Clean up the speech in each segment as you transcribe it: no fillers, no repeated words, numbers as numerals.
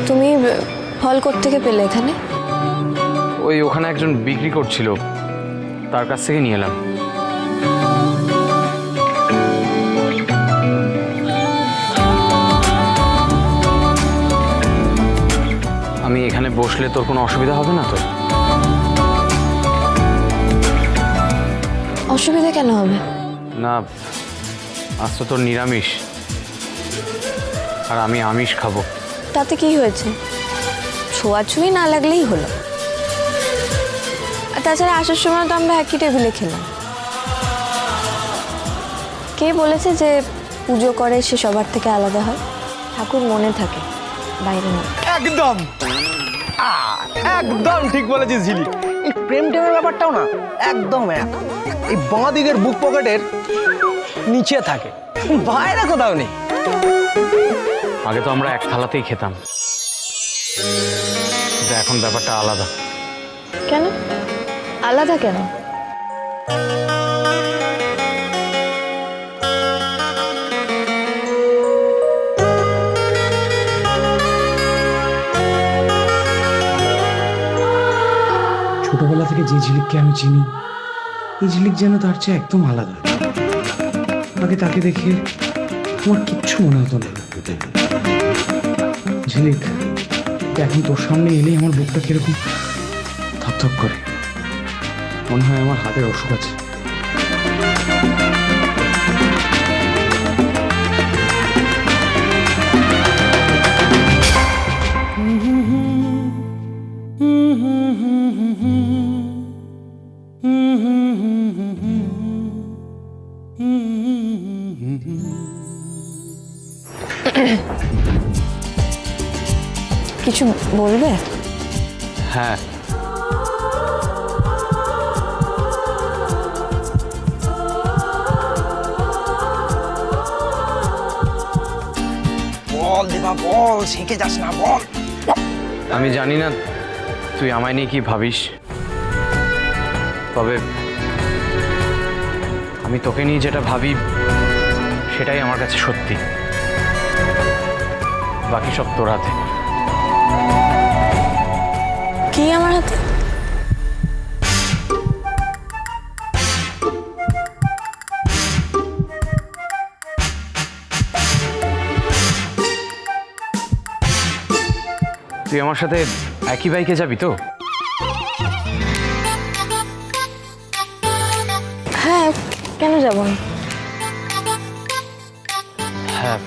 তুমি ফল কোত্থেকে পেলে এখানে? ওই ওখানে একজন বিক্রি করছিল, তার কাছ থেকে নিয়ে এলাম। আমি এখানে বসলে তোর কোনো অসুবিধা হবে না তো? অসুবিধা কেন হবে? না, আজ তো তোর নিরামিষ, আর আমি আমিষ খাবো। তাতে কি হয়েছে? ছোঁয়াছুঁই না লাগলেই হলো। আর তাছাড়া আসার সময় তো আমরা একই টেবিলে খেলাম। কে বলেছে যে পুজো করে সে সবার থেকে আলাদা হয়? ঠাকুর মনে থাকে, বাইরে না। একদম একদম ঠিক বলেছিস ঝিলি। এই প্রেম টেমের ব্যাপারটাও না একদম এক। এই বাঁ দিকের বুক পকেটের নিচে থাকে, বাইরে কোথাও নেই। আগে তো আমরা এক থালাতেই খেতাম, কিন্তু এখন ব্যাপারটা আলাদা। কেন আলাদা কেন? ছোটবেলা থেকে যে ঝিলিককে আমি চিনি, এই ঝিলিক যেন তার চেয়ে একদম আলাদা। আগে তাকে দেখে আমার কিচ্ছু মনে হতো না। ঝিলিক, এখন তোর সামনে এলেই আমার বুকটা কিরকম থকথক করে। মনে হয় আমার হাতের অসুখ আছে। কিছু বলবে? হ্যাঁ, বল দেবা বল, শিখে যাস না, বল। আমি জানি না তুই আমায় নিয়ে কি ভাবিস, তবে আমি তোকে নিয়ে যেটা ভাবি সেটাই আমার কাছে সত্যি। বাকি সব তোর হাতে। কি আমার হাতে? তুই আমার সাথে একই বাইকে যাবি তো? হ্যাঁ, কেন যাব না? হ্যাঁ,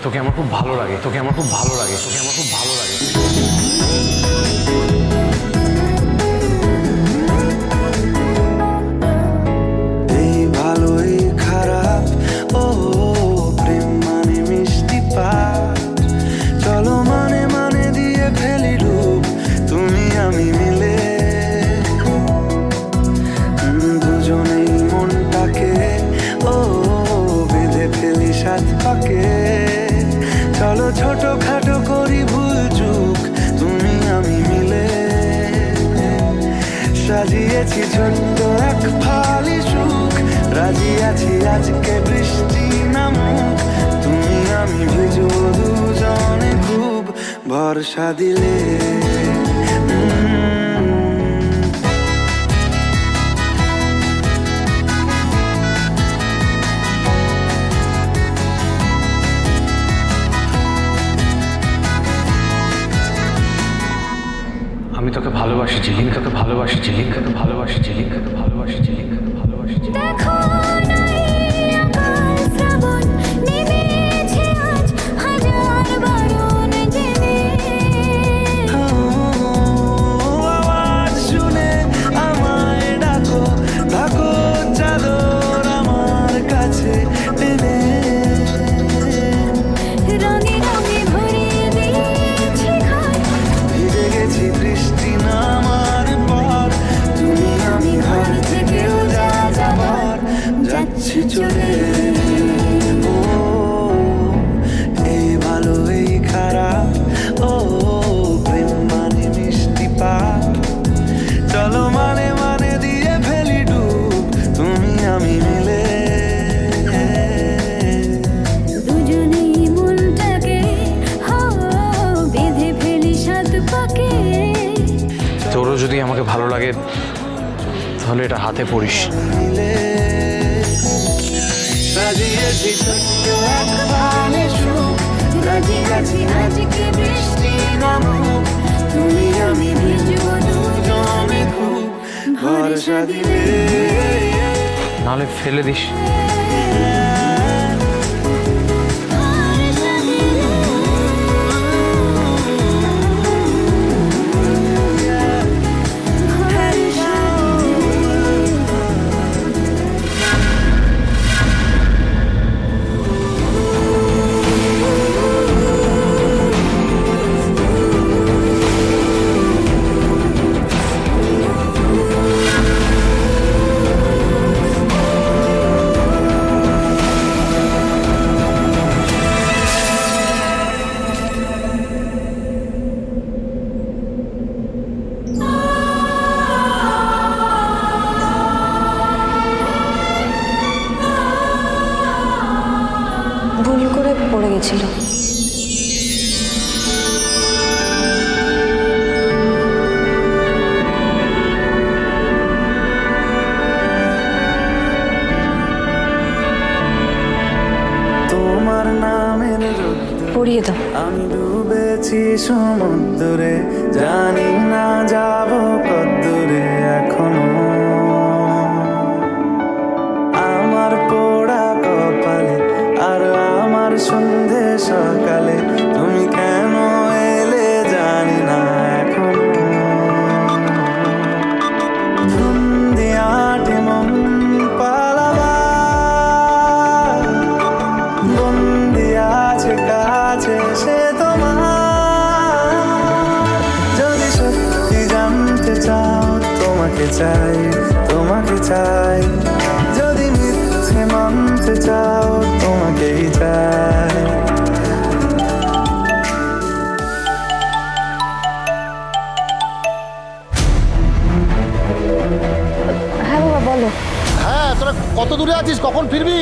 তোকে আমার খুব ভালো লাগে, তোকে আমার খুব ভালো লাগে, তোকে আমার খুব ভালো লাগে। এই ভালো এই খারাপ, ও প্রেম মানে মিষ্টি পাঠ। চলো মানে মানে দিয়ে ফেলি রূপ, তুমি আমি মিলে। দুজনেই মনটাকে ও বেঁধে ফেলি সাত পাকে। চলো ছোটখাটো করি ভুল চুক, তুমি আমি মিলে। সাজিয়েছি ছোট্ট এক ফালি সুখ, রাজি আছি আজকে বৃষ্টি নামুক। তুমি আমি ভিজব দুজনে খুব, ভরসা দিলে। আমি তোকে ভালোবাসি ঝিলিক, তোকে ভালোবাসি ঝিলিক, তোকে ভালোবাসি ঝিলিক, তোকে ভালোবাসি ঝিলিক, তোকে ভালোবাসি ঝিলিক। আওয়াজ শুনে আমায় ডাকো, ডাকো চাদর আমার কাছে টেনে। ভিজে গেছি বৃষ্টি নামার পর, তুমি আমি ঘর থেকেও যা যাবার যদি আমাকে ভালো লাগে তাহলে এটা হাতে পড়িস। মিলে সাজিয়েছি ছোট্ট এক বানে সুখ, রাজি আছি আজকে বৃষ্টি নামুক, তুমি আমি ভিজবো দুজনে খুব ভরসা দিলে। নাহলে ফেলে দিস। ভুল করে পড়ে গেছিল। তোমার নামের রোদ্দুরে পড়িয়ে দাও। আমি ডুবেছি সমুদ্রে, জানি না যাব কদ্দূরে এখনো। আমার পোড়া কপালে আর আমার সন্ধে সকালে তুমি কেন এলে জানি না এখনো। ধুন্দিয়াটে মন পালাবার বন্দি আছে কাছে সে তোমার। যদি সত্যি জানতে চাও তোমাকে চাই, তোমাকে চাই। যদি মিথ্যে মানতে চাও তোমাকেই চাই। হ্যাঁ বাবা বলো। হ্যাঁ, তোরা কত দূরে আছিস? কখন ফিরবি?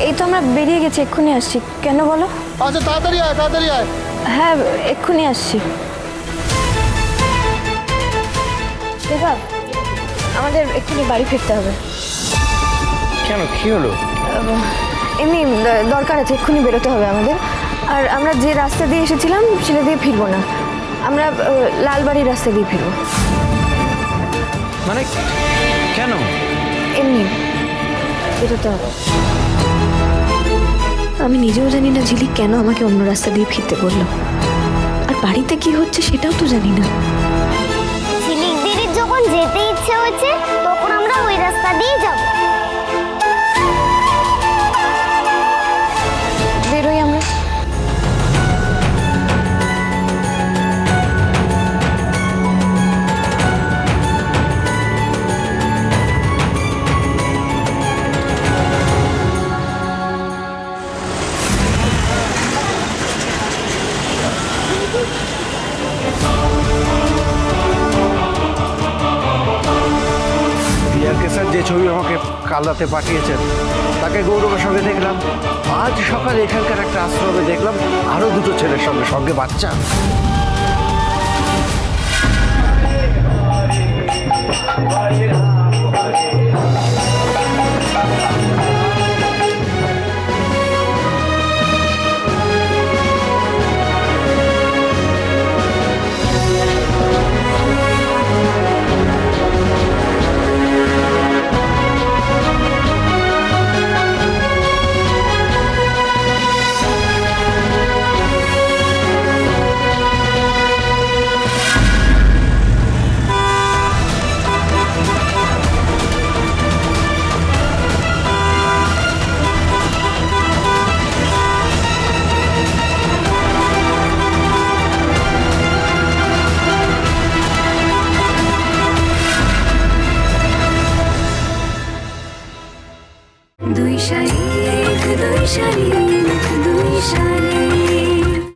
এই তো আমরা বেরিয়ে গেছি, এক্ষুনি আসছি। কেন বলো? আচ্ছা, তাড়াতাড়ি আয়, তাড়াতাড়ি আয়। হ্যাঁ এক্ষুনি আসছি। দেখো আমাদের এক্ষুনি বাড়ি ফিরতে হবে। কেন, কি হলো? এমনি দরকার আছে, এক্ষুনি বেরোতে হবে আমাদের। আর আমরা যে রাস্তা দিয়ে এসেছিলাম সেটা দিয়ে ফিরবো না, আমরা লালবাড়ির রাস্তা দিয়ে ফিরবো। মানে কেন? এমনি বেরোতে হবে। আমি নিজেও জানি না ঝিলিক কেন আমাকে অন্য রাস্তা দিয়ে ফিরতে বললো, আর বাড়িতে কি হচ্ছে সেটাও তো জানি না। ঝিলিক দিদির যখন যেতে ইচ্ছে হচ্ছে তখন আমরা ওই রাস্তা দিয়ে যাব। বেরোই আমরা। রিয়াকে স্যার যে ছবি আমাকে কাল রাতে পাঠিয়েছেন তাকে গৌরবের সঙ্গে দেখলাম। আজ সকালে এখানকার একটা আশ্রমে দেখলাম আরো দুটো ছেলের সঙ্গে, সঙ্গে বাচ্চা।